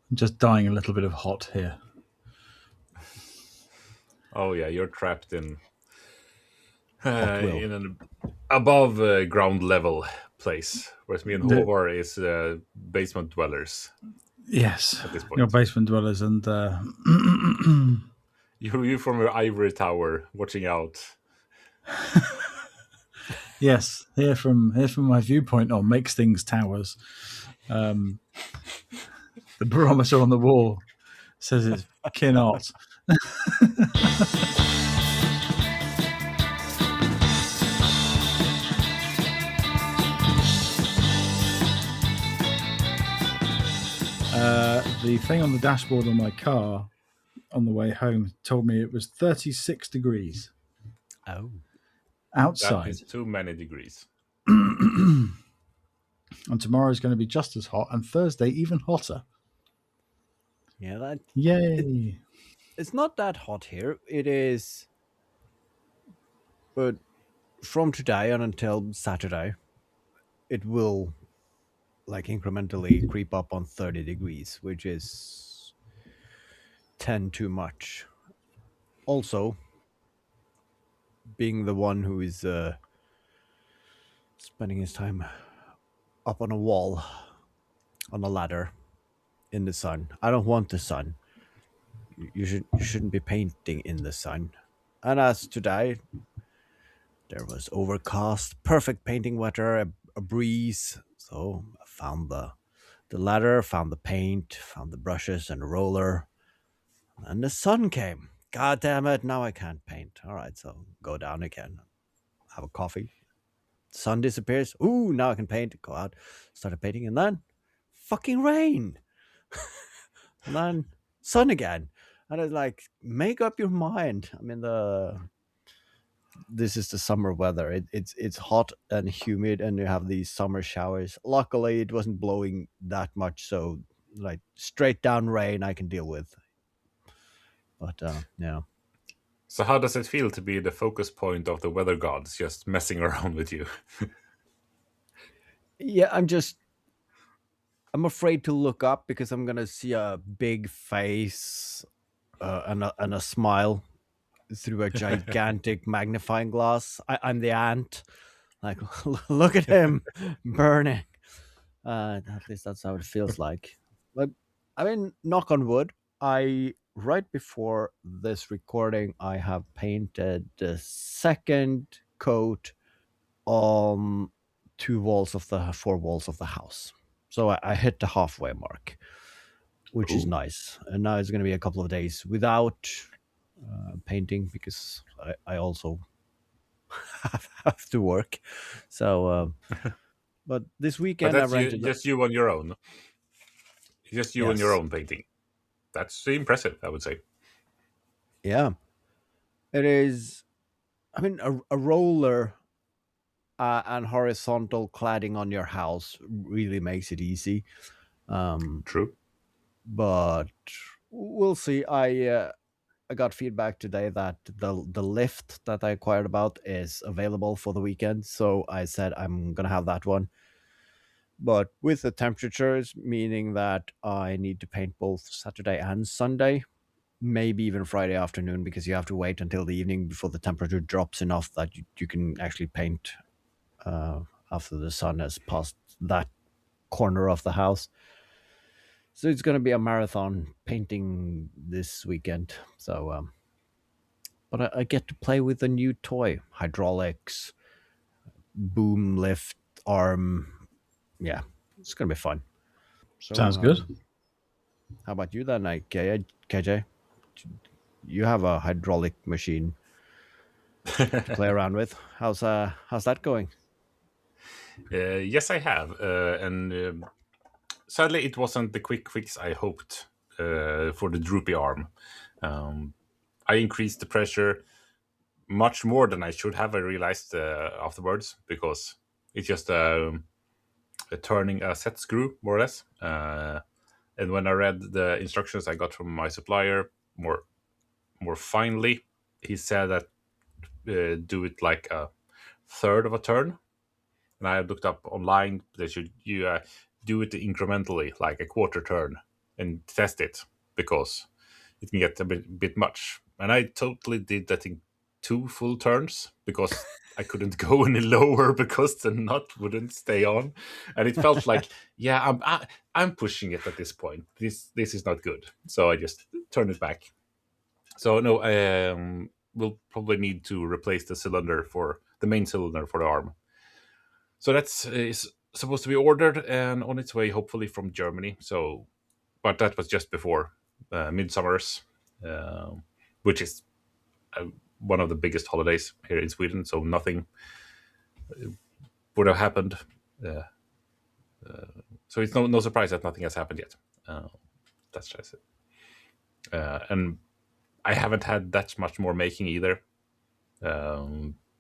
I'm just dying a little bit of hot here. Oh yeah, you're trapped Hot will. in an above ground level place, whereas me and Haavard is basement dwellers Yes, at this your point. basement dwellers, and You from your ivory tower watching out. yes, here from my viewpoint on Makes Things Towers, the barometer on the wall says it's cannot. The thing on the dashboard on my car on the way home told me it was 36 degrees Oh. That outside. is too many degrees. And tomorrow is going to be just as hot, and Thursday even hotter. Yeah, Yay! it's not that hot here. It is, but from today on until Saturday, it will like incrementally creep up on 30 degrees, which is 10 too much. Also, being the one who is spending his time up on a wall, on a ladder, in the sun. I don't want the sun. You shouldn't be painting in the sun. And as today, there was overcast, perfect painting weather, a breeze. So I found the ladder, found the paint, found the brushes and a roller, and the sun came. God damn it! Now I can't paint. All right, so go down again, have a coffee. Sun disappears. Ooh, now I can paint. Go out, started painting, and then fucking rain. And then sun again. And it's like, make up your mind. I mean, this is the summer weather. It's hot and humid, and you have these summer showers. Luckily, it wasn't blowing that much, so like straight down rain I can deal with. But yeah, So how does it feel to be the focus point of the weather gods just messing around with you? yeah. I'm afraid to look up because I'm gonna see a big face and a smile through a gigantic magnifying glass. I'm the ant. Like, look at him burning. At least that's how it feels like. But I mean, knock on wood. I right before this recording, I have painted the second coat on four walls of the house. So I hit the halfway mark, which is Ooh. nice. And now it's going to be a couple of days without painting because I also have to work. So, but this But weekend I that's you, rented. just you on your own. Just you on your Yes, own painting. That's impressive, I would say. yeah, it is. I mean, a roller and horizontal cladding on your house really makes it easy. Um, True. but we'll see. I got feedback today that the lift that I inquired about is available for the weekend, so I said I'm gonna have that one. But with the temperatures, meaning that I need to paint both Saturday and Sunday, maybe even Friday afternoon, because you have to wait until the evening before the temperature drops enough that you can actually paint uh, after the sun has passed that corner of the house. So it's going to be a marathon painting this weekend. So, but I get to play with a new toy, hydraulics, boom lift arm. Yeah, it's going to be fun. So, Sounds good. how about you then, KJ? You have a hydraulic machine to play around with. How's that going? Yes, I have. And sadly, it wasn't the quick fix I hoped for the droopy arm. Um, I increased the pressure much more than I should have. I realized afterwards because it's just turning a set screw, more or less. And when I read the instructions I got from my supplier more finely, he said that do it like a third of a turn. And I looked up online that you do it incrementally, like a quarter turn and test it, because it can get a bit much. And I totally did that in 2 full turns, because I couldn't go any lower because the nut wouldn't stay on, and it felt like, yeah, I'm pushing it at this point. This is not good. So I just turned it back. So no, we'll probably need to replace the main cylinder for the arm. So that's is supposed to be ordered and on its way, hopefully from Germany. So, but that was just before Midsummer's, which is one of the biggest holidays here in Sweden. So nothing would have happened. So it's no surprise that nothing has happened yet. That's just it. And I haven't had that much more making either,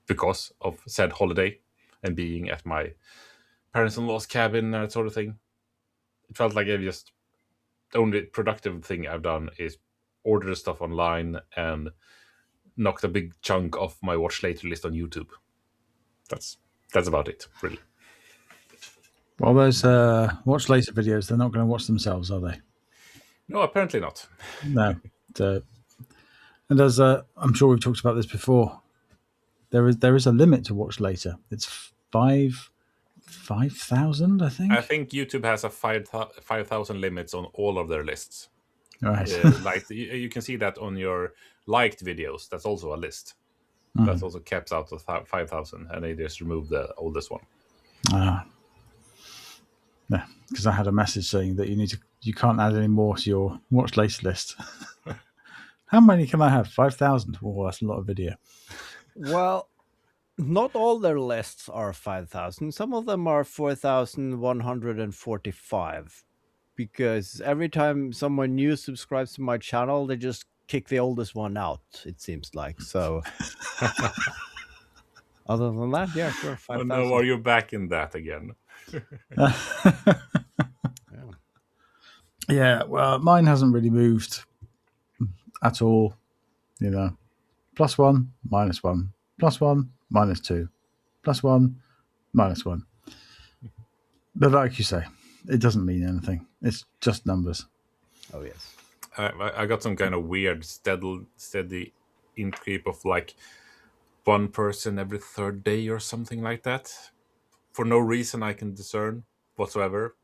because of said holiday and being at my parents-in-law's cabin and that sort of thing. It felt like the only productive thing I've done is order stuff online and knocked a big chunk off my watch later list on YouTube. That's about it, really. Well, those watch later videos, they're not going to watch themselves, are they? No, apparently not. No. And as I'm sure we've talked about this before, there is a limit to watch later. It's 5,000, I think. I think YouTube has a 5,000 limits on all of their lists. Right. Like you can see that on your liked videos. That's also a list. That's also caps out of 5,000, and they just removed the oldest one. Yeah, because I had a message saying that you can't add any more to your watch later list. How many can I have? 5,000. Oh, that's a lot of video. Well, not all their lists are 5,000. Some of them are 4,145. Because every time someone new subscribes to my channel, they just kick the oldest one out, it seems like. So, other than that, yeah, sure, 5,000. Oh no, are you back in that again? Yeah, well, mine hasn't really moved at all. You know, +1, -1, +1, -2, +1, -1. But like you say, it doesn't mean anything. It's just numbers. Oh, yes. I got some kind of weird steady increase of like 1 person every 3rd day or something like that, for no reason I can discern whatsoever.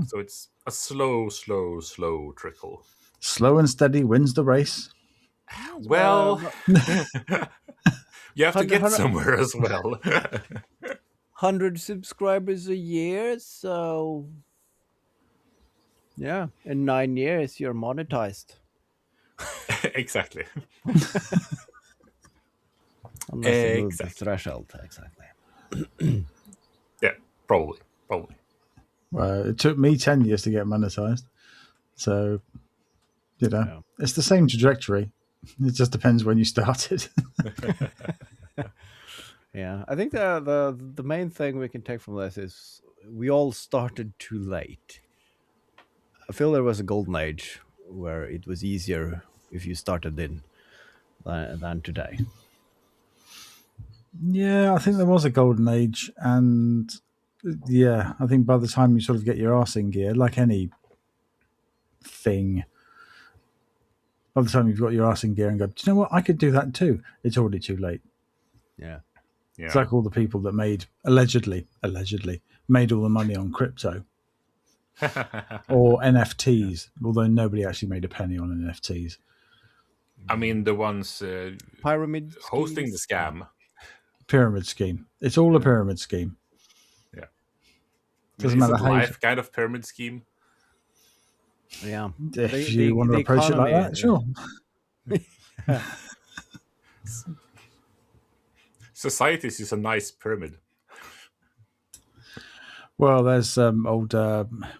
So it's a slow trickle. Slow and steady wins the race. Well, you have to get somewhere as well. 100 subscribers a year, so yeah, in 9 years you're monetized. Exactly. Unless you move the threshold, exactly. Yeah, probably. It took me 10 years to get monetized. So, It's the same trajectory. It just depends when you started. Yeah, I think the main thing we can take from this is we all started too late. I feel there was a golden age where it was easier if you started in than today. Yeah, I think there was a golden age, and yeah, I think by the time you sort of get your arse in gear, like any thing, by the time you've got your arse in gear and go, do you know what, I could do that too, it's already too late. Yeah. It's like all the people that allegedly made all the money on crypto or NFTs, although nobody actually made a penny on NFTs. I mean, the ones pyramid hosting the scam. Pyramid scheme. It's all a pyramid scheme. Yeah. Doesn't matter how life kind of pyramid scheme. Yeah. If you want to approach it like that, sure. Society is a nice pyramid. Well, there's old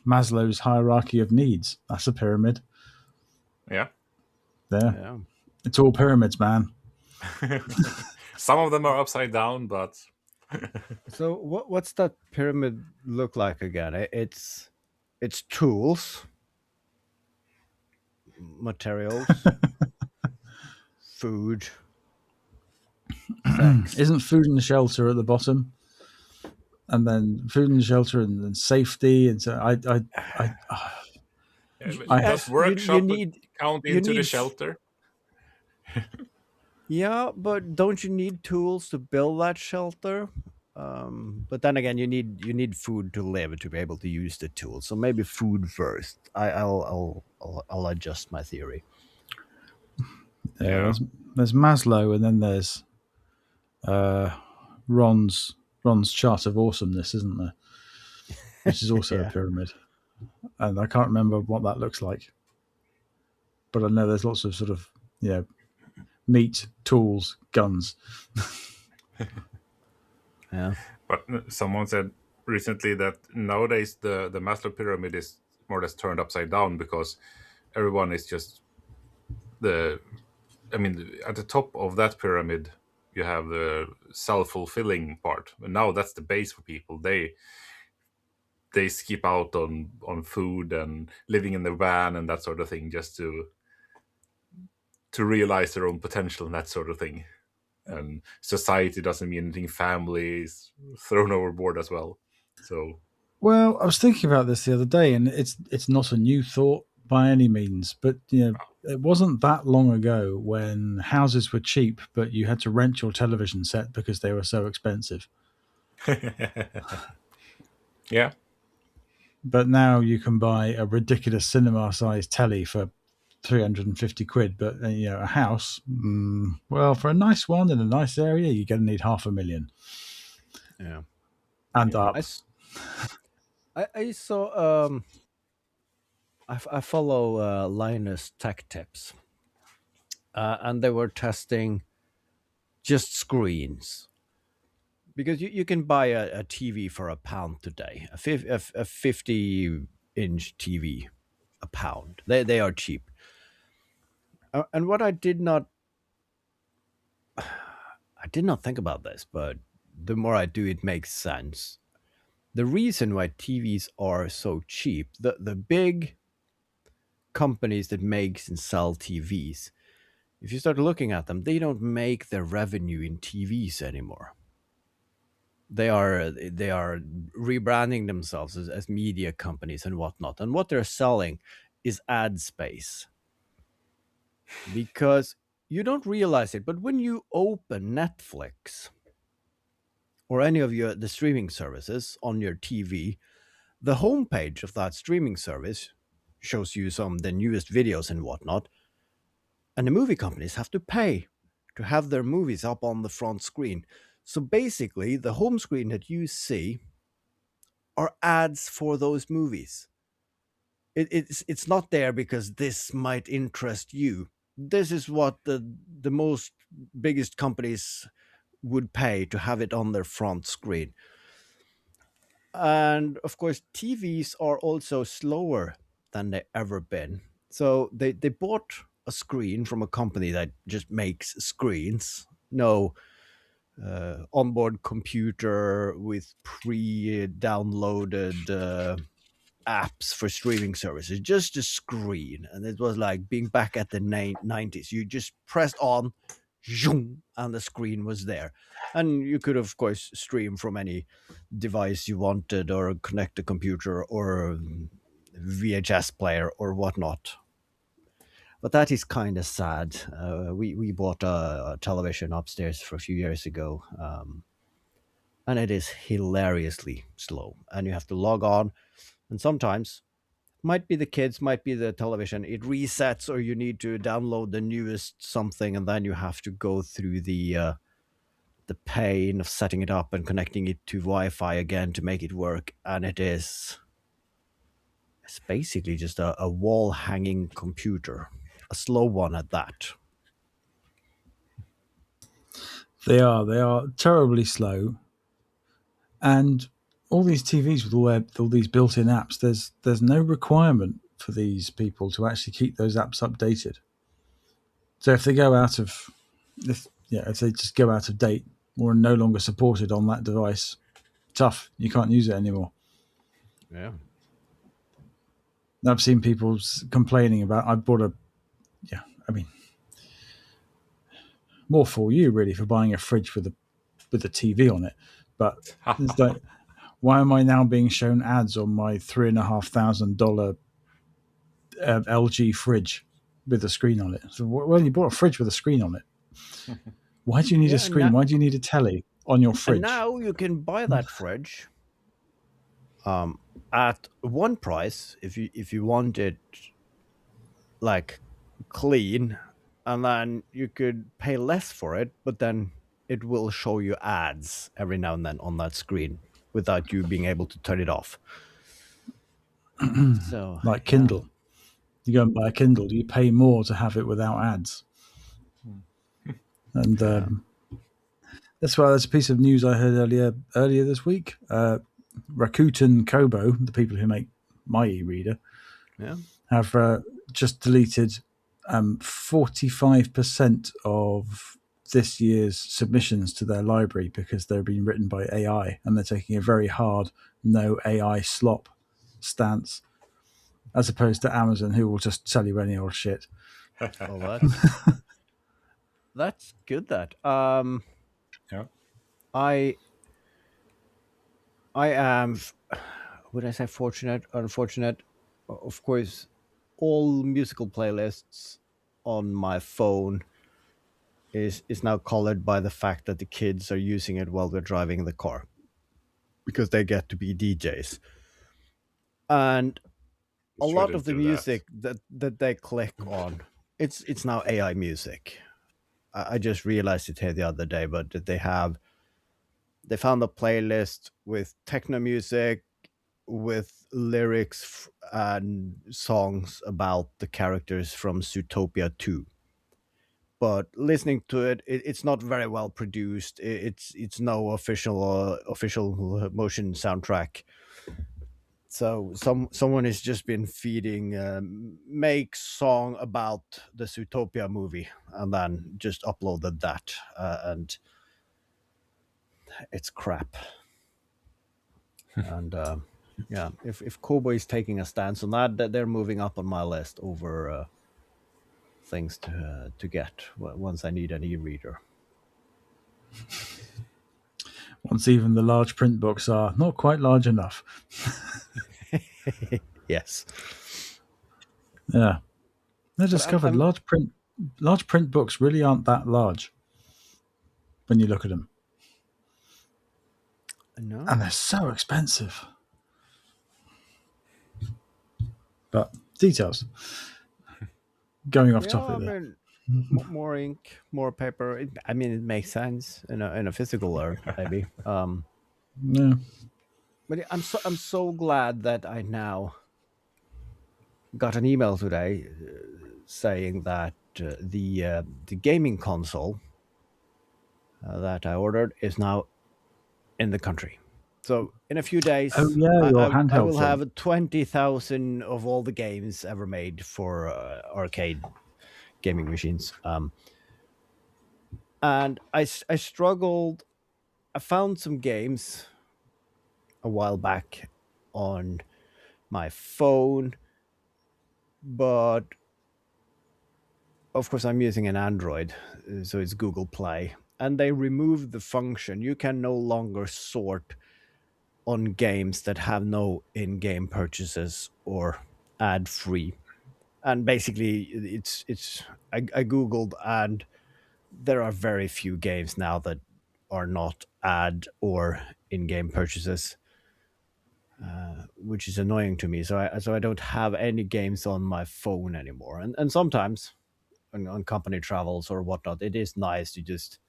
Maslow's hierarchy of needs. That's a pyramid. Yeah. Yeah. It's all pyramids, man. Some of them are upside down, but... So what's that pyramid look like again? It's tools, materials, food, sex. Isn't food and shelter at the bottom? And then food and shelter and then safety. And so Does workshop count into the shelter? Yeah, but don't you need tools to build that shelter? But then again, you need food to live to be able to use the tools. So maybe food first. I'll adjust my theory. Yeah. There's Maslow, and then there's Ron's chart of awesomeness, isn't there? Which is also a pyramid, and I can't remember what that looks like. But I know there's lots of sort of meat, tools, guns. Yeah. But someone said recently that nowadays the Maslow pyramid is more or less turned upside down because everyone is just at the top of that pyramid you have the self-fulfilling part, and now that's the base for people. They skip out on food and living in the van and that sort of thing just to realize their own potential and that sort of thing. And society doesn't mean anything. Family is thrown overboard as well. So, well, I was thinking about this the other day, and it's not a new thought by any means, but it wasn't that long ago when houses were cheap, but you had to rent your television set because they were so expensive. Yeah. But now you can buy a ridiculous cinema-sized telly for 350 quid, but a house, well, for a nice one in a nice area, you're going to need $500,000. Yeah. And up. I saw I follow Linus Tech Tips, and they were testing just screens, because you can buy a TV for £1 today, a 50-inch TV, £1. They are cheap. And what I did not think about this, but the more I do, it makes sense. The reason why TVs are so cheap, the big companies that make and sell TVs, if you start looking at them, they don't make their revenue in TVs anymore. They are rebranding themselves as media companies and whatnot. And what they're selling is ad space. Because you don't realize it, but when you open Netflix or any of the streaming services on your TV, the homepage of that streaming service shows you the newest videos and whatnot. And the movie companies have to pay to have their movies up on the front screen. So basically, the home screen that you see are ads for those movies. It's not there because this might interest you. This is what the most biggest companies would pay to have it on their front screen. And of course, TVs are also slower than they've ever been. So they bought a screen from a company that just makes screens. No onboard computer with pre-downloaded apps for streaming services, just a screen. And it was like being back at the 90s. You just pressed on, zoom, and the screen was there. And you could, of course, stream from any device you wanted, or connect a computer or VHS player or whatnot. But that is kind of sad. We bought a television upstairs for a few years ago, and it is hilariously slow. And you have to log on, and sometimes might be the kids, might be the television. It resets, or you need to download the newest something, and then you have to go through the pain of setting it up and connecting it to Wi-Fi again to make it work. And it's basically just a wall-hanging computer, a slow one at that. They are terribly slow, and all these TVs with all these built-in apps, there's no requirement for these people to actually keep those apps updated. So if they go out of if they just go out of date or are no longer supported on that device, tough, you can't use it anymore. Yeah. I've seen people complaining about, I bought more for you really for buying a fridge with a TV on it, but it's like, why am I now being shown ads on my $3,500 LG fridge with a screen on it. So, well, you bought a fridge with a screen on it. Why do you need a screen? Why do you need a telly on your fridge? And now you can buy that fridge at one price if you want it like clean, and then you could pay less for it, but then it will show you ads every now and then on that screen without you being able to turn it off. So like Kindle. You go and buy a Kindle, you pay more to have it without ads. And that's why there's a piece of news I heard earlier this week. Rakuten Kobo, the people who make my e-reader, have just deleted 45% of this year's submissions to their library because they're being written by AI, and they're taking a very hard no AI slop stance, as opposed to Amazon, who will just sell you any old shit. Well, that's good. That I am, would I say fortunate, unfortunate? Of course, all musical playlists on my phone is now colored by the fact that the kids are using it while they're driving the car, because they get to be DJs. And a lot of the music that they click on, it's now AI music. I just realized it here the other day, but they found a playlist with techno music, with lyrics and songs about the characters from Zootopia 2. But listening to it, it's not very well produced. It's no official motion soundtrack. So someone has just been feeding make song about the Zootopia movie and then just uploaded that, and it's crap. And if Kobo is taking a stance on that, they're moving up on my list over things to get once I need an e-reader. Once even the large print books are not quite large enough. Yes. Yeah. I discovered large print books really aren't that large when you look at them. No. And they're so expensive. But details. Going off topic there. More ink, more paper. It makes sense in a physical learn, maybe. Yeah. But I'm so glad that I now got an email today saying that the gaming console that I ordered is now in the country. So in a few days, I will have 20,000 of all the games ever made for arcade gaming machines. And I struggled. I found some games a while back on my phone, but of course I'm using an Android, so it's Google Play, and they removed the function. You can no longer sort on games that have no in-game purchases or ad-free. And basically I googled, and there are very few games now that are not ad or in-game purchases, which is annoying to me. So I don't have any games on my phone anymore. And sometimes on company travels or whatnot, it is nice to just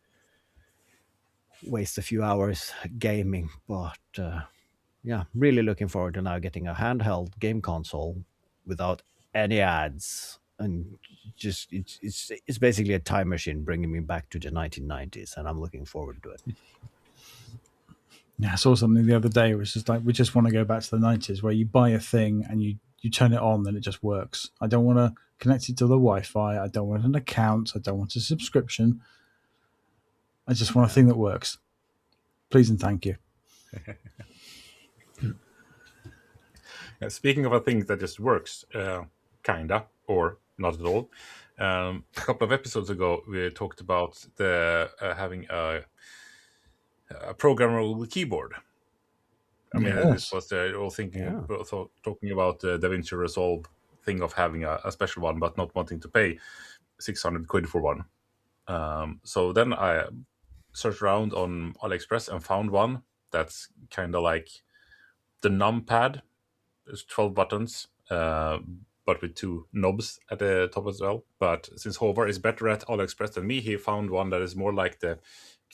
waste a few hours gaming. But really looking forward to now getting a handheld game console without any ads, and just it's basically a time machine bringing me back to the 1990s, and I'm looking forward to it. Yeah, I saw something the other day. It was just like, we just want to go back to the 90s, where you buy a thing and you turn it on and it just works. I don't want to connect it to the Wi-Fi. I don't want an account. I don't want a subscription. I just want a thing that works. Please and thank you. Speaking of a thing that just works, kinda, or not at all. A couple of episodes ago, we talked about having a programmable keyboard. This was all talking about DaVinci Resolve thing of having a special one, but not wanting to pay 600 quid for one. So then I searched around on AliExpress and found one that's kind of like the numpad. There's 12 buttons, but with 2 knobs at the top as well. But since Haavard is better at AliExpress than me, he found one that is more like the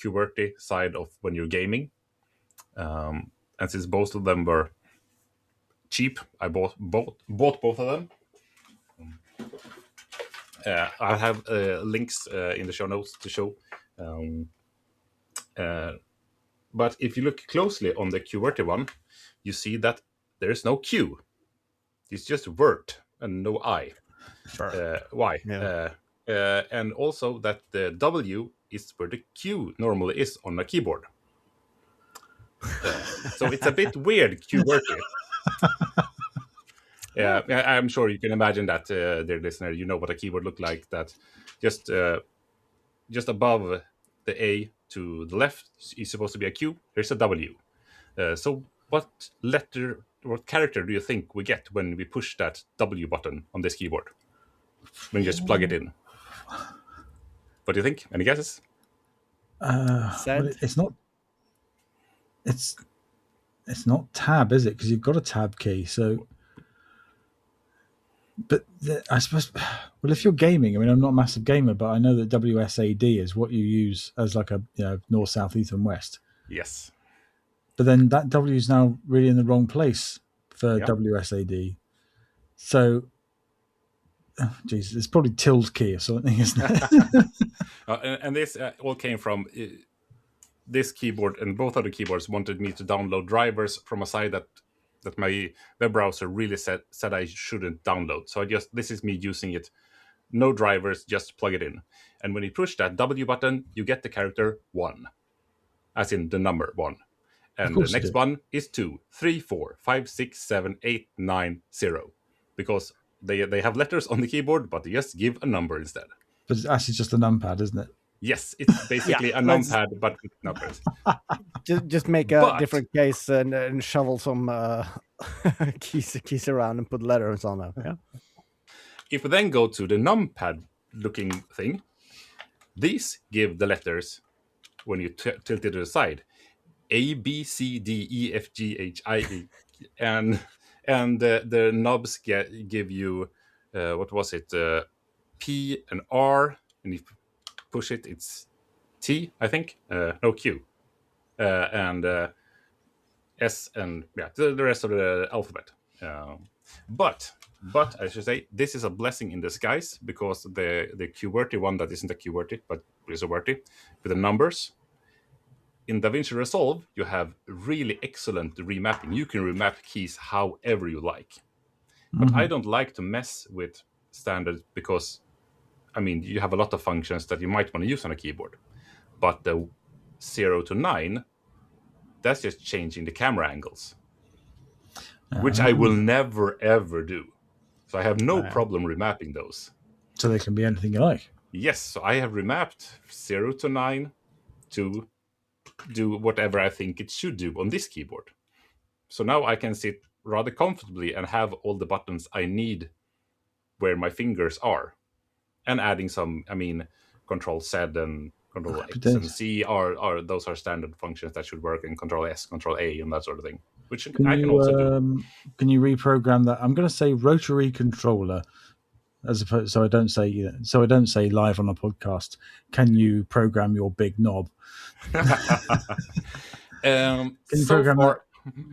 QWERTY side of when you're gaming. And since both of them were cheap, I bought both of them. I have links in the show notes to show. But if you look closely on the QWERTY one, you see that there is no Q. It's just word and no I. Y. Yeah. And also that the W is where the Q normally is on a keyboard. So it's a bit weird, QWERTY. Yeah, I'm sure you can imagine that, dear listener, you know what a keyboard looked like. That just above the A to the left is supposed to be a Q. There's a W. So what character do you think we get when we push that W button on this keyboard? When you just plug it in. What do you think? Any guesses? Said? Well, it's not. It's not tab, is it? Because you've got a tab key. So, but I suppose. Well, if you're gaming, I mean, I'm not a massive gamer, but I know that WSAD is what you use as like a north, south, east, and west. Yes. But then that W is now really in the wrong place for WSAD. So, Jesus, it's probably tilde key or something, isn't it? And this all came from this keyboard, and both other keyboards wanted me to download drivers from a site that my web browser really said I shouldn't download. So this is me using it. No drivers, just plug it in. And when you push that W button, you get the character 1, as in the number 1. And the next one is 2, 3, 4, 5, 6, 7, 8, 9, 0. Because they have letters on the keyboard, but they just give a number instead. But it's actually just a numpad, isn't it? Yes, it's basically a numpad, but with numbers. Just make a different case and shovel some keys around and put letters on them. Yeah. If we then go to the numpad-looking thing, these give the letters, when you tilt it to the side, A, B, C, D, E, F, G, H, I, E, and the knobs give you, what was it, P and R, and if you push it, it's T, I think, no Q, and S, and the rest of the alphabet. But I should say, this is a blessing in disguise, because the QWERTY one that isn't a QWERTY, but is a WERTY, with the numbers, in DaVinci Resolve, you have really excellent remapping. You can remap keys however you like. But I don't like to mess with standards because, I mean, you have a lot of functions that you might want to use on a keyboard. But the 0 to 9, that's just changing the camera angles, which I will never, ever do. So I have no problem remapping those. So they can be anything you like. Yes, so I have remapped 0 to 9 to do whatever I think it should do on this keyboard. So now I can sit rather comfortably and have all the buttons I need where my fingers are. And adding some, I mean, Control Z and Control X and C those are standard functions that should work, and Control S, Control A, and that sort of thing, which I can also do. Can you reprogram that? I'm going to say rotary controller, as opposed, so I don't say live on a podcast. Can you program your big knob? Can you program that?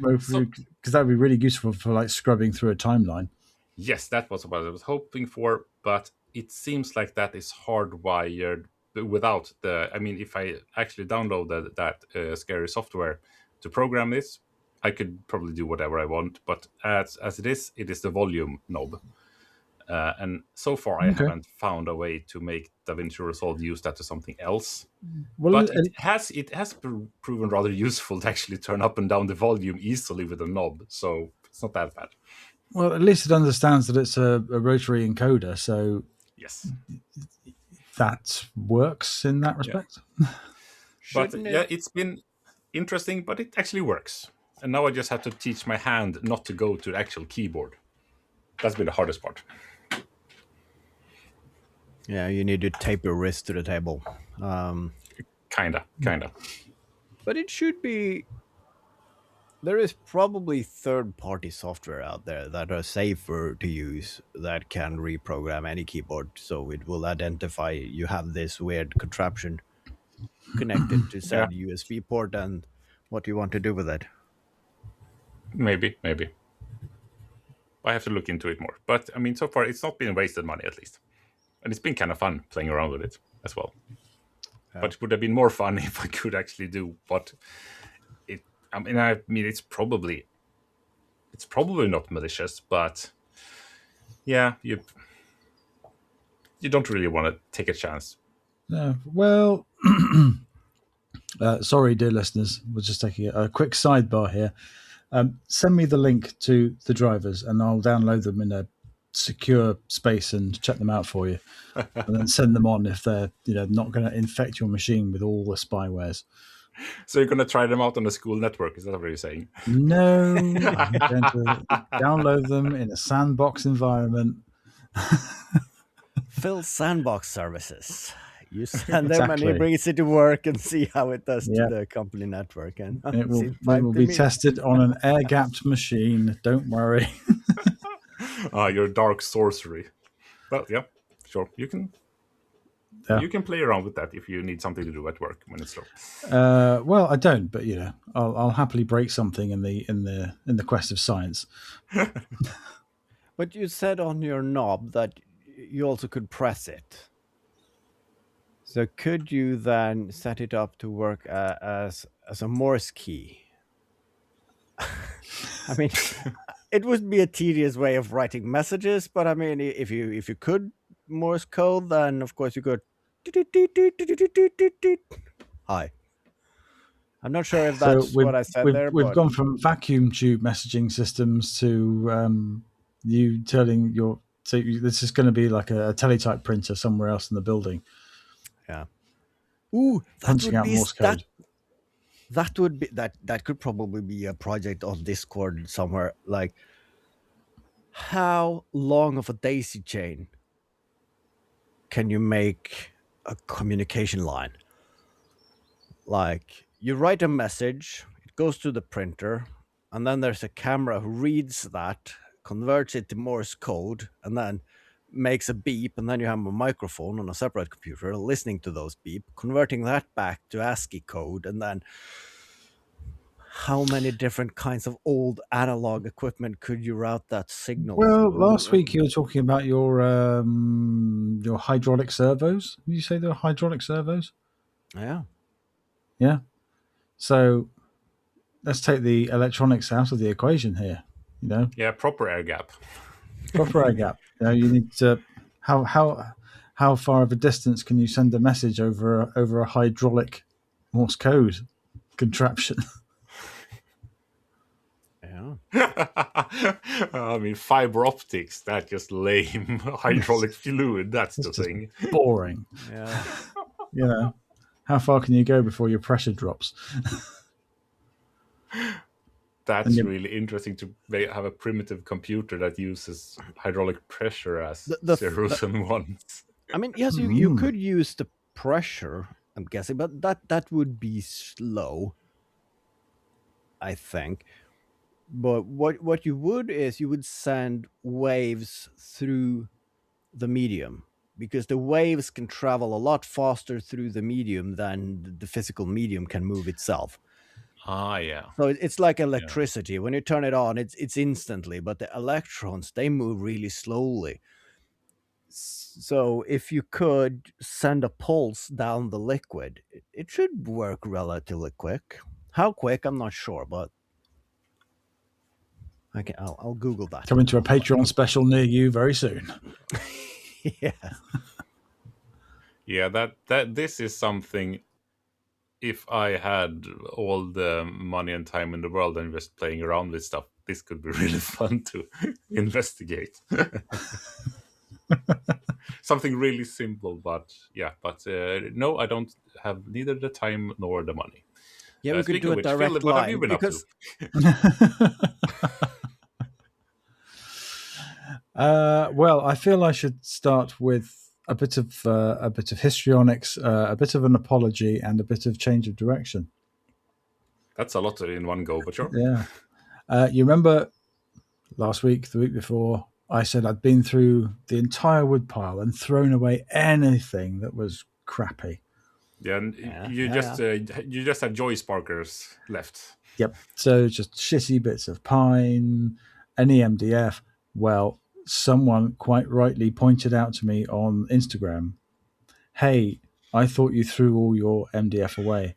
Because that would be really useful for like scrubbing through a timeline. Yes, that was what I was hoping for, but it seems like that is hardwired without the. I mean, if I actually downloaded that scary software to program this, I could probably do whatever I want. But as it is the volume knob. And so far, I haven't found a way to make DaVinci Resolve use that to something else. Well, but it has proven rather useful to actually turn up and down the volume easily with a knob. So it's not that bad. Well, at least it understands that it's a rotary encoder. So yes, that works in that respect. Yeah. But it's been interesting, but it actually works. And now I just have to teach my hand not to go to the actual keyboard. That's been the hardest part. Yeah, you need to tape your wrist to the table. Kinda. But it should be. There is probably third-party software out there that are safer to use that can reprogram any keyboard, so it will identify you have this weird contraption connected to said USB port and what you want to do with it. Maybe. I have to look into it more. But I mean, so far it's not been wasted money, at least, and it's been kind of fun playing around with it as well. Yeah. But it would have been more fun if I could actually do what it. I mean, it's probably not malicious, but yeah, you don't really want to take a chance. No. Well, sorry, dear listeners. We're just taking a quick sidebar here. Send me the link to the drivers, and I'll download them in a secure space and check them out for you, and then send them on if they're not going to infect your machine with all the spywares. So you're going to try them out on the school network? Is that what you're saying? No, I'm going to download them in a sandbox environment. Phil's sandbox services. You send them and he brings it to work and see how it does to the company network. And it will be tested on an air-gapped machine. Don't worry. Your dark sorcery. Well, yeah, sure. You can play around with that if you need something to do at work when it's slow. Well, I don't, but I'll happily break something in the quest of science. But you said on your knob that you also could press it. So could you then set it up to work as a Morse key? I mean, it would be a tedious way of writing messages, but I mean, if you could Morse code, then of course you could. Hi. I'm not sure if that's what I said there. We've gone from vacuum tube messaging systems to you telling your. So this is going to be like a teletype printer somewhere else in the building. Yeah. Ooh, punching out Morse code. That could probably be a project on Discord somewhere. Like, how long of a daisy chain can you make a communication line? Like, you write a message, it goes to the printer, and then there's a camera who reads that, converts it to Morse code, and then makes a beep, and then you have a microphone on a separate computer listening to those beep, converting that back to ASCII code, and then how many different kinds of old analog equipment could you route that signal? Well, last week you were talking about your hydraulic servos. Did you say they were hydraulic servos? Yeah. Yeah. So let's take the electronics out of the equation here. Yeah, proper air gap. Proper air gap. You need to how far of a distance can you send a message over a hydraulic Morse code contraption? Yeah. I mean, fiber optics, that's just lame. Hydraulic fluid, that's the thing. Boring. Yeah. How far can you go before your pressure drops? That's really interesting to have a primitive computer that uses hydraulic pressure as zeros and ones. I mean, yes, you could use the pressure, I'm guessing, but that would be slow, I think. But what you would is you would send waves through the medium, because the waves can travel a lot faster through the medium than the physical medium can move itself. Yeah. So it's like electricity. When you turn it on, it's instantly, but the electrons, they move really slowly. So if you could send a pulse down the liquid, it should work relatively quick. How quick, I'm not sure, but I'll Google that. Coming to a Patreon special near you very soon. Yeah. Yeah, that this is something. If I had all the money and time in the world and just playing around with stuff, this could be really fun to investigate. Something really simple, but no, I don't have neither the time nor the money. Yeah, we could do a direct Phil, what have you been up to? Well, I feel I should start with a bit of histrionics, a bit of an apology, and a bit of change of direction. That's a lot in one go, but sure. Yeah. You remember last week, the week before, I said I'd been through the entire woodpile and thrown away anything that was crappy. Yeah, and you just had joy sparkers left. Yep. So just shitty bits of pine, any MDF. Well, someone quite rightly pointed out to me on Instagram, hey, I thought you threw all your MDF away.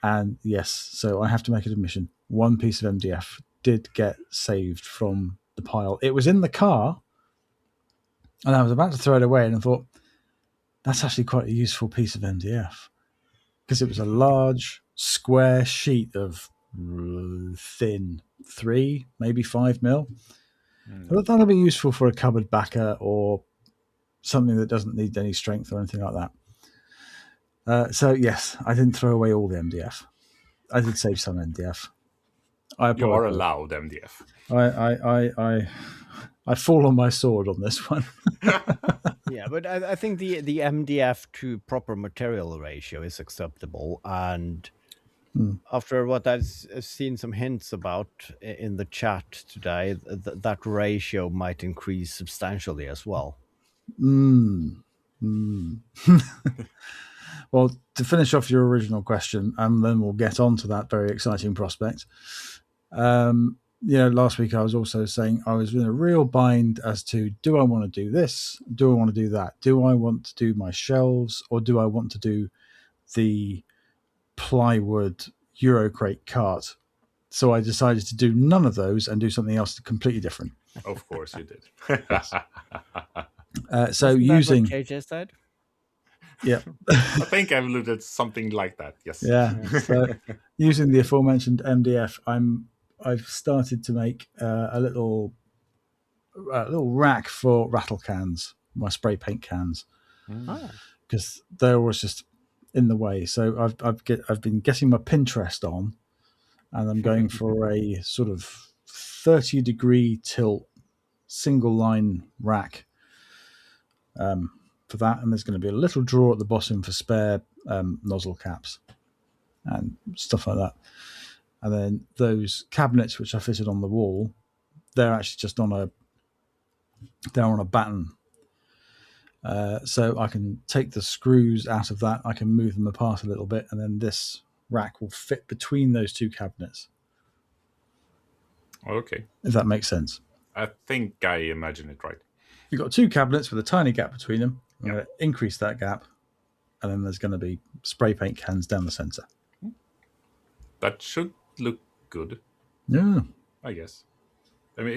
And yes, so I have to make an admission. One piece of MDF did get saved from the pile. It was in the car, and I was about to throw it away, and I thought, that's actually quite a useful piece of MDF. Because it was a large, square sheet of thin 3, maybe 5 mil. I thought that'll be useful for a cupboard backer or something that doesn't need any strength or anything like that. So yes, I didn't throw away all the MDF. I did save some MDF. You are allowed MDF. I fall on my sword on this one. Yeah, but I think the MDF to proper material ratio is acceptable, and after what I've seen some hints about in the chat today, that ratio might increase substantially as well. Well, to finish off your original question, and then we'll get on to that very exciting prospect. Last week I was also saying I was in a real bind as to, do I want to do this? Do I want to do that? Do I want to do my shelves, or do I want to do the plywood Eurocrate cart? So I decided to do none of those and do something else completely different. Of course you did. So using KJ said? Yeah. I think I've looked at something like that. Yes. Yeah. So using the aforementioned MDF, I've started to make a little rack for rattle cans, my spray paint cans, because they're always just in the way. So I've been getting my Pinterest on, and I'm going for a sort of 30-degree tilt single line rack for that, and there's going to be a little drawer at the bottom for spare nozzle caps and stuff like that. And then those cabinets which I fitted on the wall, they're actually just on a batten. So I can take the screws out of that, I can move them apart a little bit, and then this rack will fit between those two cabinets. Okay. If that makes sense. I think I imagine it right. You've got two cabinets with a tiny gap between them. I'm going to increase that gap, and then there's going to be spray paint cans down the center. That should look good. Yeah. I guess. I mean,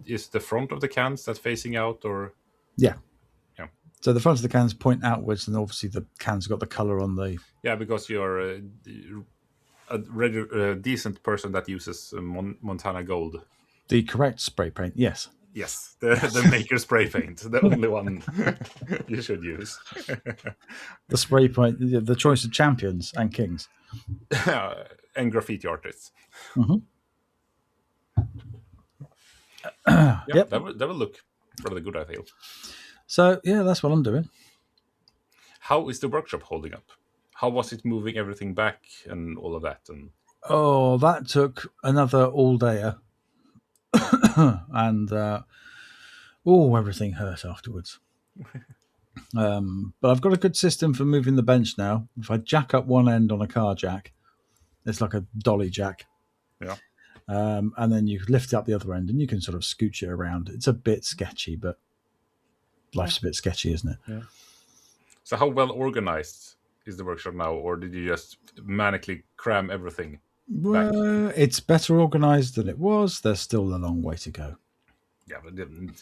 is the front of the cans that's facing out, or? Yeah. So the front of the cans point outwards, and obviously the cans got the color on the. Yeah, because you're a decent person that uses Montana Gold. The correct spray paint, yes. Yes, the maker spray paint, the only one you should use. The spray paint, the choice of champions and kings. And graffiti artists. Mm-hmm. Yep. That will look rather good, I feel. So, yeah, that's what I'm doing. How is the workshop holding up? How was it moving everything back and all of that? And that took another all-dayer. And everything hurt afterwards. But I've got a good system for moving the bench now. If I jack up one end on a car jack, it's like a dolly jack. Yeah. And then you lift up the other end and you can sort of scooch it around. It's a bit sketchy, but life's a bit sketchy, isn't it? Yeah. So how well organized is the workshop now, or did you just manically cram everything? Well, it's better organized than it was. There's still a long way to go. Yeah, but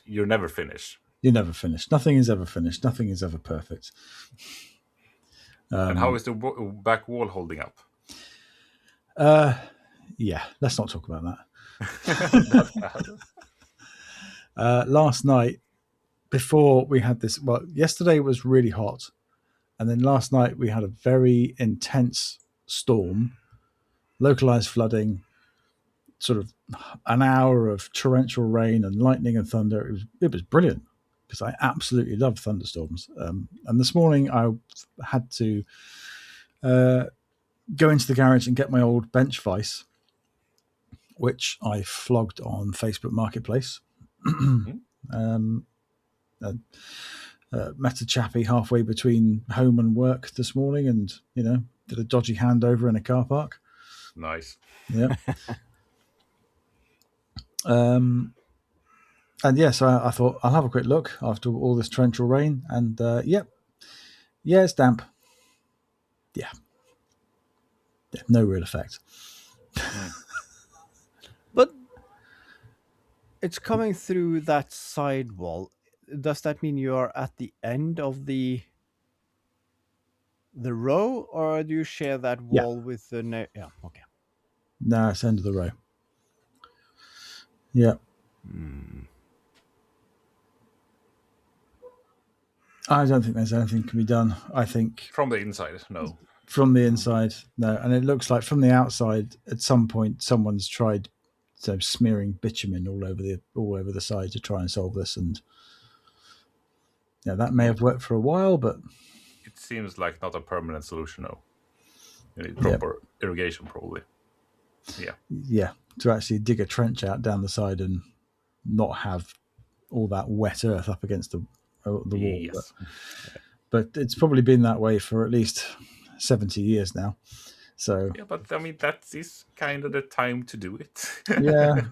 you're never finished. You're never finished. Nothing is ever finished. Nothing is ever perfect. And how is the back wall holding up? Yeah, let's not talk about that. Last night, before we had this, yesterday was really hot. And then last night we had a very intense storm, localized flooding, sort of an hour of torrential rain and lightning and thunder. It was brilliant because I absolutely love thunderstorms. And this morning I had to go into the garage and get my old bench vise, which I flogged on Facebook Marketplace. Met a chappie halfway between home and work this morning, and did a dodgy handover in a car park. Nice. Yeah. And so I thought I'll have a quick look after all this torrential rain, and it's damp. Yeah, no real effect. But it's coming through that side wall. Does that mean you are at the end of the row, or do you share that wall with the yeah, okay. No, it's end of the row. Yeah. I don't think there's anything can be done. I think From the inside, no. From the inside, no. And it looks like from the outside, at some point, someone's tried smearing bitumen all over the side to try and solve this. And that may have worked for a while, but it seems like not a permanent solution. No, you need proper irrigation, probably. Yeah, to actually dig a trench out down the side and not have all that wet earth up against the wall. Yes. But it's probably been that way for at least 70 years now. So but I mean that is kind of the time to do it. Yeah,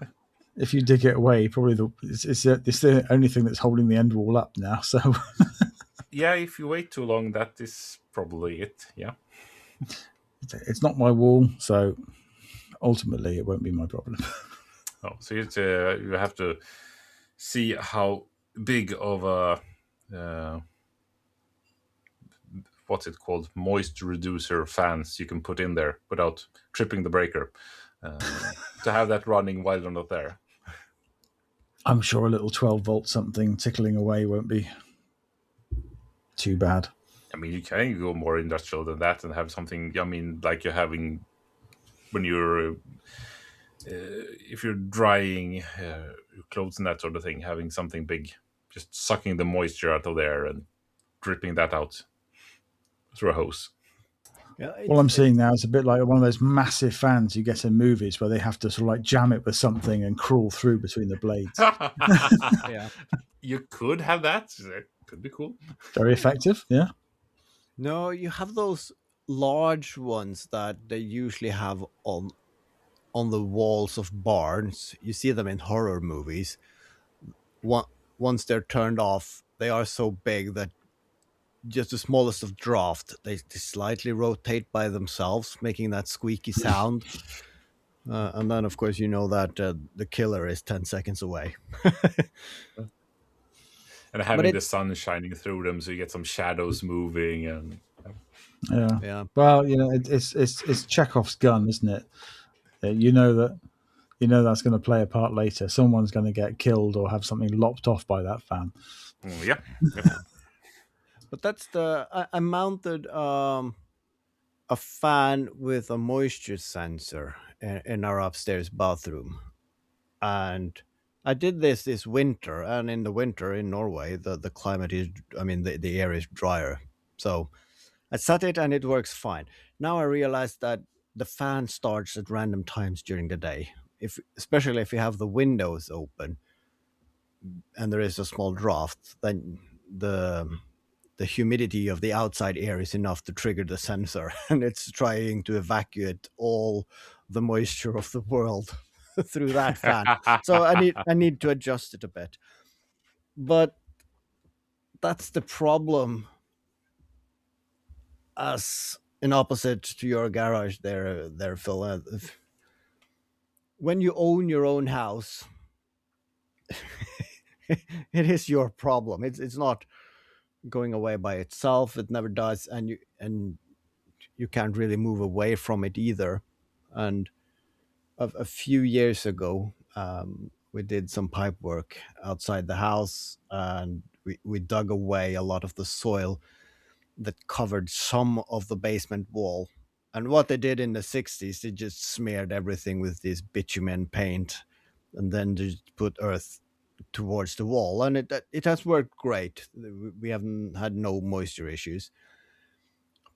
if you dig it away, probably it's the only thing that's holding the end wall up now. So yeah, if you wait too long, that is probably it. Yeah, it's not my wall, so ultimately it won't be my problem. Oh, so you have to see how big of a what's it called, moisture reducer fans you can put in there without tripping the breaker, to have that running while you're not there. I'm sure a little 12-volt something tickling away won't be too bad. I mean, you can go more industrial than that and have something, I mean, like you're having when you're if you're drying your clothes and that sort of thing, having something big, just sucking the moisture out of there and dripping that out through a hose. Yeah, All I'm seeing now is a bit like one of those massive fans you get in movies where they have to sort of like jam it with something and crawl through between the blades. Yeah. You could have that. It could be cool. Very effective, yeah. No, you have those large ones that they usually have on the walls of barns. You see them in horror movies. Once they're turned off, they are so big that just the smallest of draft, they slightly rotate by themselves, making that squeaky sound. And then, of course, you know that the killer is 10 seconds away. And having the sun shining through them, so you get some shadows moving. And yeah. Well, it's Chekhov's gun, isn't it? You know that's going to play a part later. Someone's going to get killed or have something lopped off by that fan. Yeah. But that's I mounted a fan with a moisture sensor in our upstairs bathroom, and I did this winter. And in the winter in Norway, the climate is, I mean, the air is drier, so I set it and it works fine. Now I realized that the fan starts at random times during the day, especially if you have the windows open and there is a small draft, then the humidity of the outside air is enough to trigger the sensor, and it's trying to evacuate all the moisture of the world through that fan. So I need to adjust it a bit. But that's the problem, as in opposite to your garage there, Phil. When you own your own house, it is your problem. It's not going away by itself. It never does, and you can't really move away from it either. And a few years ago, we did some pipe work outside the house, and we dug away a lot of the soil that covered some of the basement wall. And what they did in the 60s, they just smeared everything with this bitumen paint and then just put earth towards the wall. And it has worked great. We haven't had no moisture issues.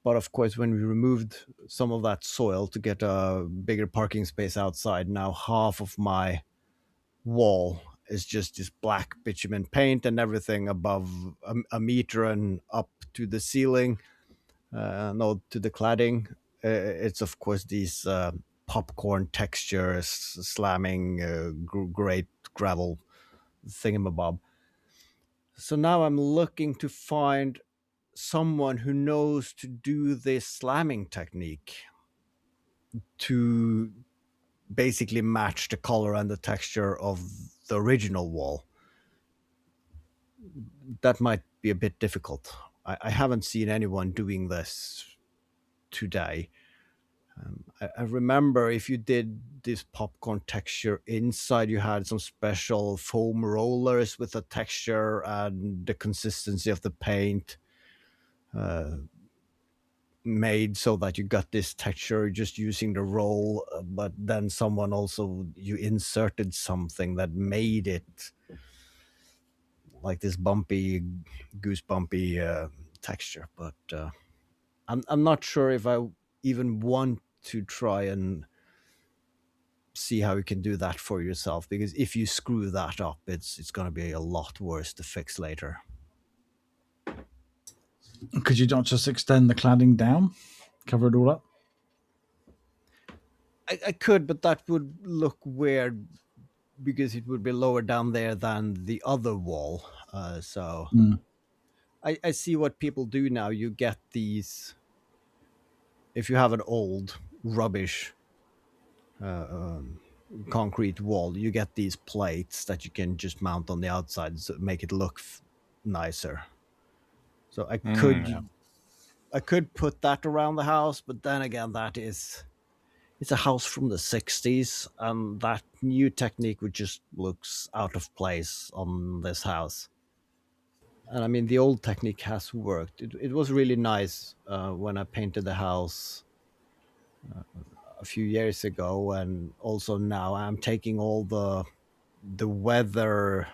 But of course, when we removed some of that soil to get a bigger parking space outside, now half of my wall is just this black bitumen paint, and everything above a meter and up to the ceiling, no, to the cladding. It's of course these popcorn textures, slamming great gravel thingamabob. So now I'm looking to find someone who knows to do this slamming technique to basically match the color and the texture of the original wall. That might be a bit difficult. I haven't seen anyone doing this today. I remember if you did this popcorn texture inside, you had some special foam rollers with the texture and the consistency of the paint made so that you got this texture just using the roll. But then someone also, you inserted something that made it like this bumpy, goosebumpy texture. But I'm not sure if I even want to try and see how you can do that for yourself, because if you screw that up, it's going to be a lot worse to fix later. Could you not just extend the cladding down, cover it all up? I could, but that would look weird because it would be lower down there than the other wall. So I see what people do now. You get these, if you have an old rubbish concrete wall, you get these plates that you can just mount on the outside to make it look nicer. So I could put that around the house, but then again, it's a house from the 60s, and that new technique would just looks out of place on this house. And I mean, the old technique has worked. It was really nice when I painted the house a few years ago, and also now I'm taking all the weather.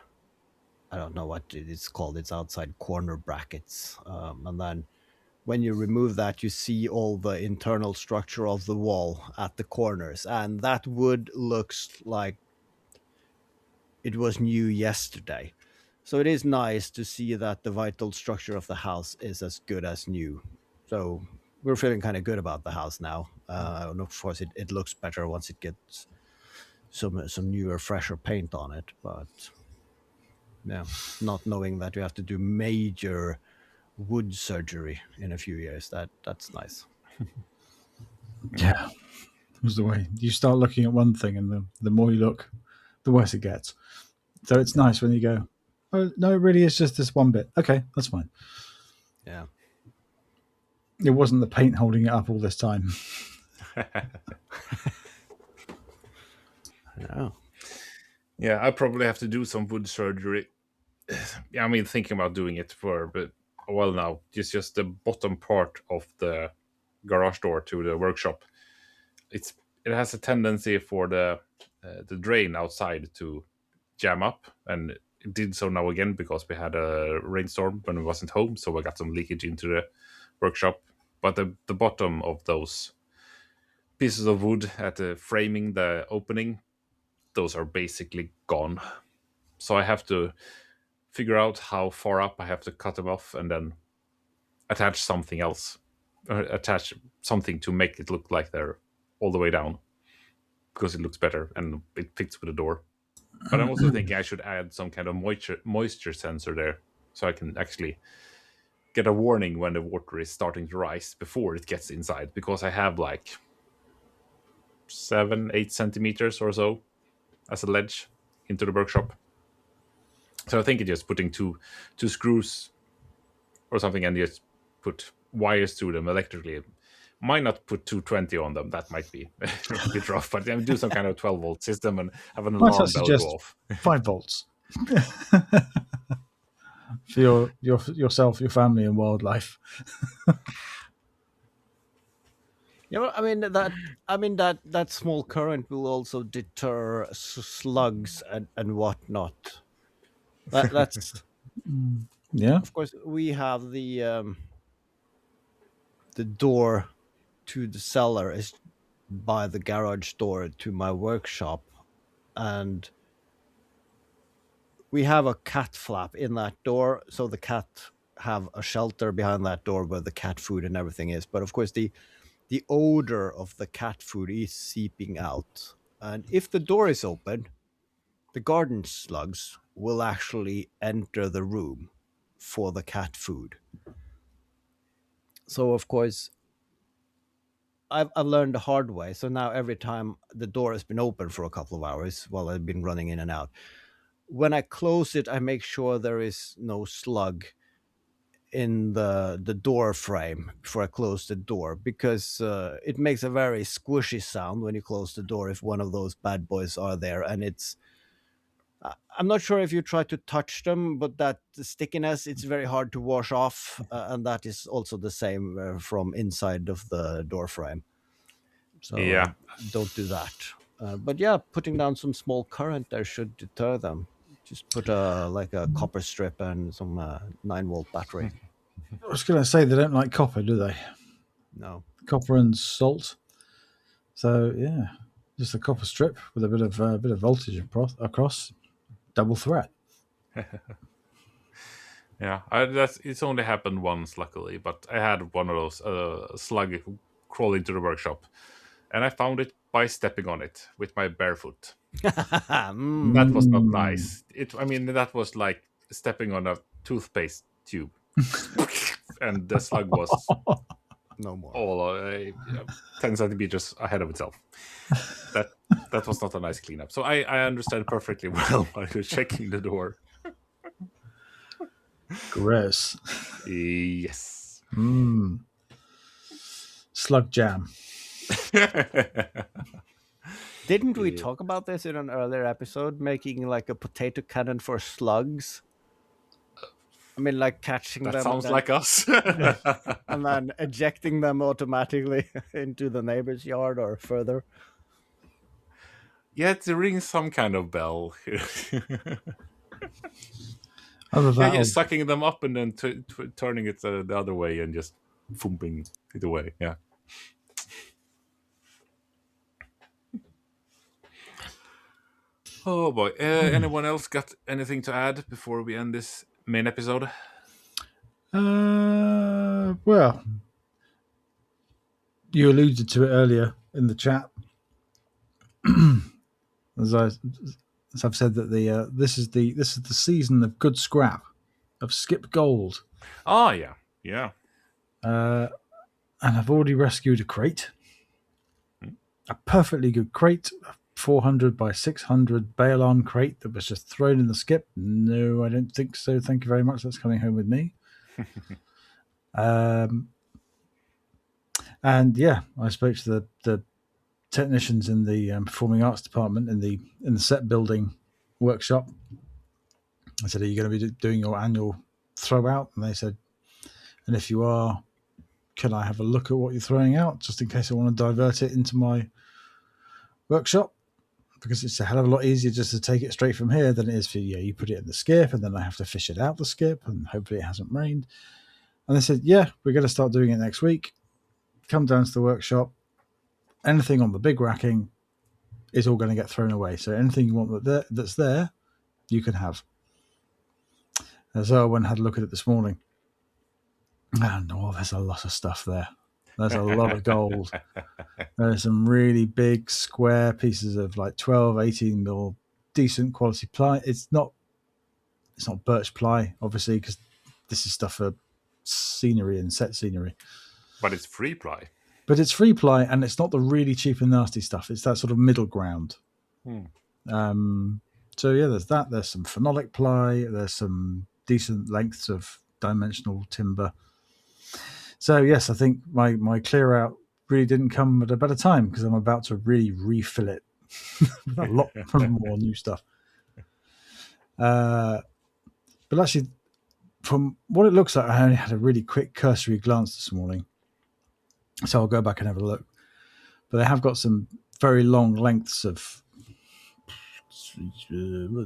I don't know what it's called. It's outside corner brackets, and then when you remove that, you see all the internal structure of the wall at the corners, and that wood looks like it was new yesterday. So it is nice to see that the vital structure of the house is as good as new. So we're feeling kind of good about the house now. And of course, it looks better once it gets some newer, fresher paint on it. But yeah, not knowing that you have to do major wood surgery in a few years, that's nice. Yeah, that was the way. You start looking at one thing, and the more you look, the worse it gets. So it's nice when you go, oh, no, it really is just this one bit. Okay, that's fine. Yeah. It wasn't the paint holding it up all this time. Yeah. Yeah, I probably have to do some wood surgery. Yeah, I mean, thinking about doing it for a while now. It's just the bottom part of the garage door to the workshop. It has a tendency for the drain outside to jam up, and it did so now again because we had a rainstorm when we wasn't home, so we got some leakage into the workshop. But the bottom of those pieces of wood at the framing the opening, those are basically gone. So I have to figure out how far up I have to cut them off and then attach something else, attach something to make it look like they're all the way down, because it looks better and it fits with the door. But I'm also thinking I should add some kind of moisture sensor there, so I can actually get a warning when the water is starting to rise before it gets inside, because I have like 7-8 centimeters or so as a ledge into the workshop. So I think it's just putting two screws or something and just put wires through them electrically. Might not put 220 on them. That might be a bit rough, but do some kind of 12-volt system and have an Might I alarm bell go suggest off. 5 volts for yourself, your family, and wildlife. Yeah, well, that small current will also deter slugs and whatnot. That's Yeah. of course we have the door to the cellar is by the garage door to my workshop, and we have a cat flap in that door, so the cat have a shelter behind that door where the cat food and everything is. But of course, the odor of the cat food is seeping out, and if the door is open, the garden slugs will actually enter the room for the cat food. So of course, I've learned the hard way. So now every time the door has been open for a couple of hours while I've been running in and out, when I close it, I make sure there is no slug in the door frame before I close the door, because it makes a very squishy sound when you close the door if one of those bad boys are there, and I'm not sure if you try to touch them, but that stickiness, it's very hard to wash off, and that is also the same from inside of the door frame. So Yeah. don't do that. But yeah, putting down some small current there should deter them. Just put a copper strip and some 9-volt battery. I was going to say they don't like copper, do they? No. Copper and salt. So yeah, just a copper strip with a bit of voltage across, double threat. Yeah, it's only happened once, luckily, but I had one of those slug crawl into the workshop, and I found it by stepping on it with my barefoot. That was not nice. That was like stepping on a toothpaste tube, and the slug was No more. all 10 centimeters ahead of itself. That was not a nice cleanup. So I understand perfectly well while you're checking the door. Gross. Yes. Slug jam. Didn't we talk about this in an earlier episode, making like a potato cannon for slugs? I mean, like catching That them. sounds and then, like us. and then ejecting them automatically into the neighbor's yard or further. Yeah, it rings some kind of bell. Other than Yeah, sucking them up and then turning it the other way and just thumping it away. Yeah. Oh boy. Anyone else got anything to add before we end this main episode? well, you alluded to it earlier in the chat. as I've said that this is the season of good scrap, of skip gold. Oh yeah. And I've already rescued a crate, a perfectly good crate, a 400 by 600 Balon crate that was just thrown in the skip. No, I don't think so. Thank you very much. That's coming home with me. And yeah, I spoke to the technicians in the performing arts department in the set building workshop. I said, "Are you going to be doing your annual throwout?" And they said, "And if you are, can I have a look at what you're throwing out, just in case I want to divert it into my workshop? Because it's a hell of a lot easier just to take it straight from here than it is for you put it in the skip and then I have to fish it out the skip and hopefully it hasn't rained." And they said, "Yeah, we're going to start doing it next week. Come down to the workshop. Anything on the big racking is all going to get thrown away. So anything you want that's there, you can have." And so I went and had a look at it this morning. And there's a lot of stuff there. There's a lot of gold. There's some really big square pieces of like 12, 18 mil decent quality ply. It's not birch ply, obviously, because this is stuff for scenery and set scenery. But it's free ply. But it's free ply, and it's not the really cheap and nasty stuff. It's that sort of middle ground. So yeah, there's that. There's some phenolic ply. There's some decent lengths of dimensional timber. So yes, I think my clear out really didn't come at a better time, because I'm about to really refill it with a lot more new stuff. But actually, from what it looks like, I only had a really quick cursory glance this morning. So I'll go back and have a look. but they have got some very long lengths of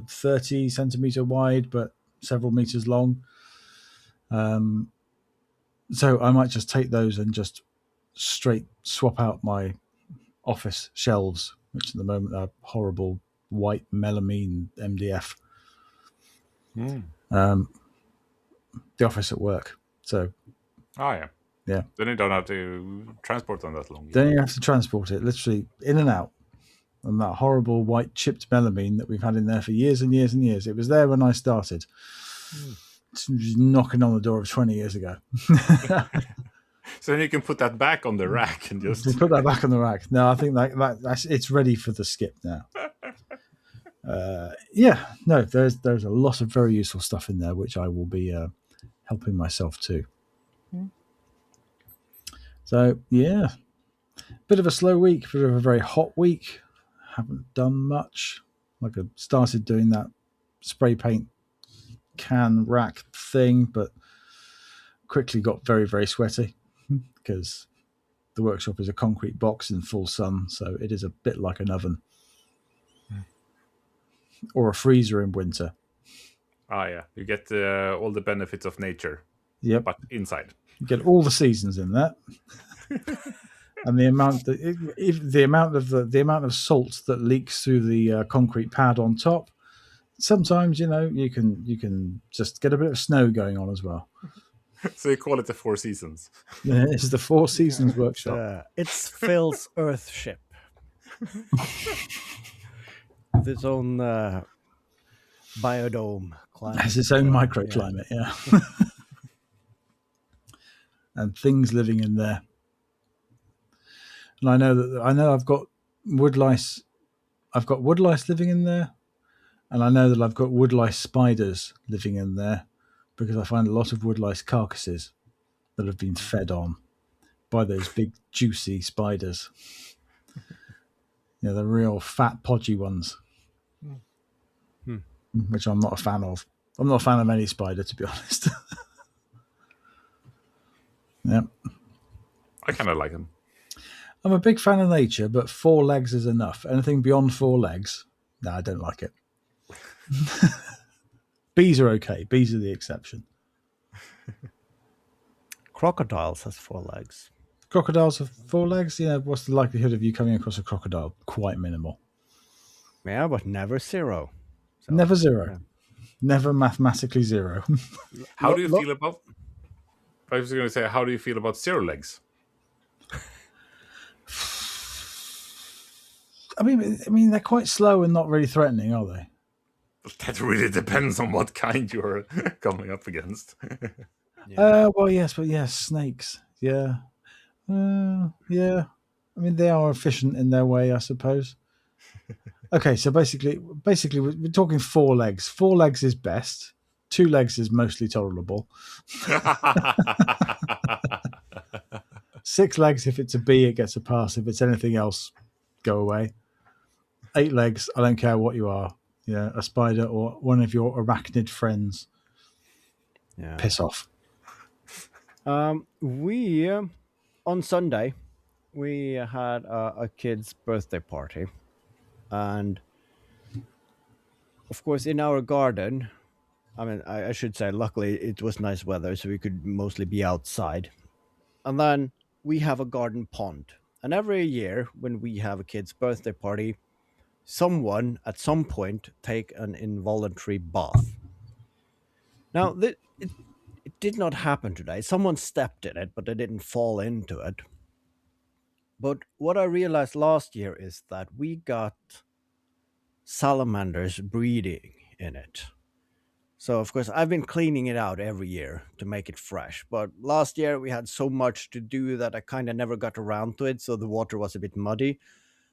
30 centimeter wide, but several meters long. So I might just take those and just straight swap out my office shelves, which at the moment are horrible white melamine MDF. The office at work. So, Yeah. yeah. Then you don't have to transport them that long. Then you have to transport it literally in and out. And that horrible white chipped melamine that we've had in there for years and years and years. It was there when I started. It's knocking on the door of 20 years ago. So then you can put that back on the rack and just put that back on the rack. No, I think that's it's ready for the skip now. There's a lot of very useful stuff in there, which I will be helping myself to. So yeah, bit of a slow week, bit of a very hot week. Haven't done much. Like I started doing that spray paint can rack thing, but quickly got very, very sweaty because the workshop is a concrete box in full sun, so it is a bit like an oven or a freezer in winter. You get all the benefits of nature. Yep, but inside you get all the seasons in that, and the amount of salt that leaks through the concrete pad on top. Sometimes you can just get a bit of snow going on as well. So you call it the Four Seasons. Yeah, it's the Four Seasons workshop. It's Phil's Earth ship. With its own biodome climate. Has its own microclimate, yeah. And things living in there. And I know I've got woodlice. I've got woodlice living in there, and I know that I've got woodlice spiders living in there, because I find a lot of woodlice carcasses that have been fed on by those big juicy spiders. The real fat podgy ones, which I'm not a fan of. I'm not a fan of any spider, to be honest. Yep. I kind of like them. I'm a big fan of nature, but 4 legs is enough. Anything beyond 4 legs, no, I don't like it. Bees are okay. Bees are the exception. Crocodiles has 4 legs. Crocodiles have 4 legs? What's the likelihood of you coming across a crocodile? Quite minimal. Yeah, but never 0. So, Never 0. yeah. Never mathematically 0. How do you feel about... I was going to say, how do you feel about 0 legs? I mean, they're quite slow and not really threatening, are they? That really depends on what kind you're coming up against. Well, yes, but yes, snakes. Yeah. Yeah. I mean, they are efficient in their way, I suppose. Okay, so basically, we're talking 4 legs. 4 legs is best. 2 legs is mostly tolerable. 6 legs, if it's a bee, it gets a pass. If it's anything else, go away. 8 legs, I don't care what you are. A spider or one of your arachnid friends. Yeah. Piss off. We on Sunday we had a kid's birthday party, and of course in our garden, I mean, I should say, luckily it was nice weather, so we could mostly be outside. And then we have a garden pond, and every year when we have a kid's birthday party, someone at some point take an involuntary bath. Now it did not happen today. Someone stepped in it, but they didn't fall into it. But what I realized last year is that we got salamanders breeding in it. So, of course, I've been cleaning it out every year to make it fresh. But last year we had so much to do that I kind of never got around to it, so the water was a bit muddy.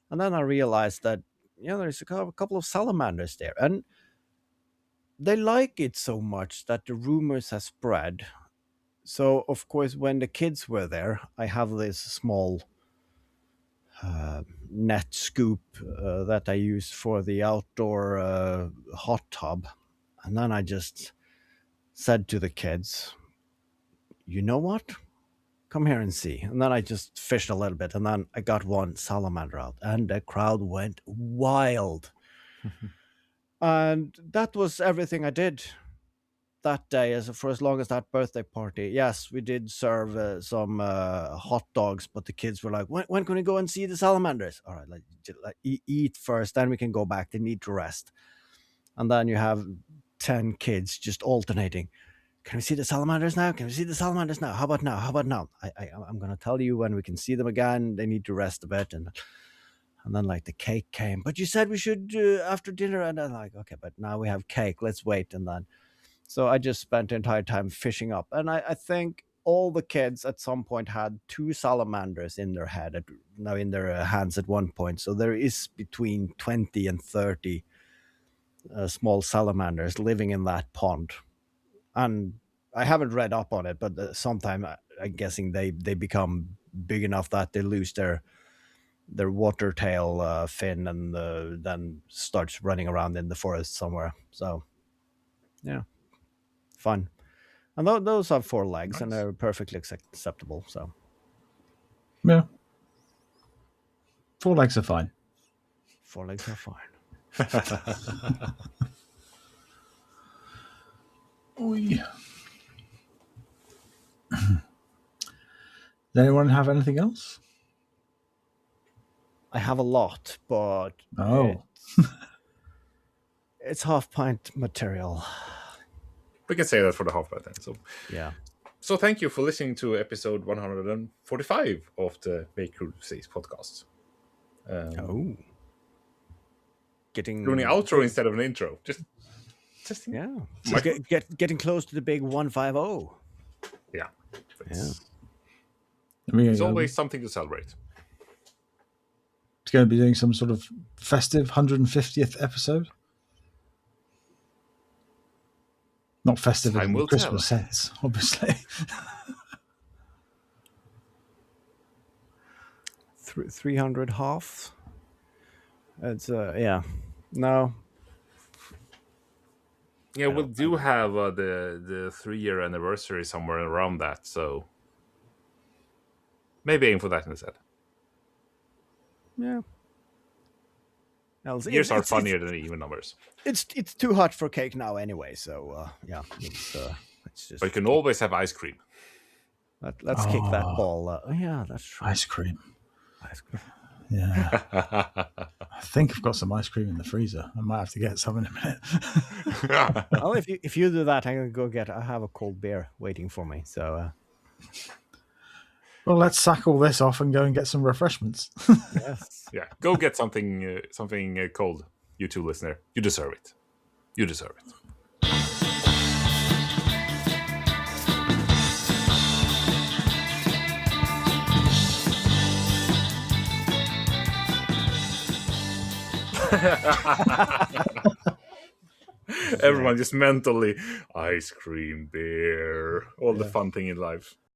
And then I realized that, there's a couple of salamanders there. And they like it so much that the rumors have spread. So, of course, when the kids were there, I have this small net scoop that I use for the outdoor hot tub. And then I just said to the kids, you know what? come here and see. And then I just fished a little bit, and then I got one salamander out, and the crowd went wild. And that was everything I did that day, for as long as that birthday party. Yes, we did serve some hot dogs, but the kids were like, when can we go and see the salamanders? All right, eat first, then we can go back. They need to rest. And then you have 10 kids just alternating. Can we see the salamanders now? Can we see the salamanders now? How about now? How about now? I'm going to tell you when we can see them again. They need to rest a bit. And then like the cake came. But you said we should after dinner. And I'm like, okay, but now we have cake. Let's wait. And then, so I just spent the entire time fishing up. And I think all the kids at some point had 2 salamanders in their head, now in their hands at one point. So there is between 20 and 30 small salamanders living in that pond. And I haven't read up on it, but sometime I'm guessing they become big enough that they lose their water tail fin and then starts running around in the forest somewhere. So, yeah, fun. And those have 4 legs, nice. And they're perfectly acceptable. So, yeah, 4 legs are fine. 4 legs are fine. Does anyone have anything else? I have a lot, but it's half pint material. We can say that for the half pint then. So yeah. So thank you for listening to episode 145 of the Make Crude Says podcast. Doing an outro instead of an intro. Just yeah. Getting close to the big 150. Yeah. Yeah. It's always something to celebrate. It's going to be doing some sort of festive 150th episode. Not festive in the Christmas sense, obviously. 300 half. It's yeah. No. Yeah, we do have the 3-year anniversary somewhere around that, so maybe aim for that instead. Yeah. Years are funnier than even numbers. It's too hot for cake now anyway, so yeah. It's just. But you can always have ice cream. Let's kick that ball. Yeah, that's true. Ice cream. Yeah. I think I've got some ice cream in the freezer. I might have to get some in a minute. Well, if you do that, I'm gonna go I have a cold beer waiting for me. So. Well, let's sack all this off and go and get some refreshments. Yes. Yeah, go get something cold, you two listener. You deserve it. You deserve it. Everyone just mentally ice cream, beer, all the fun thing in life.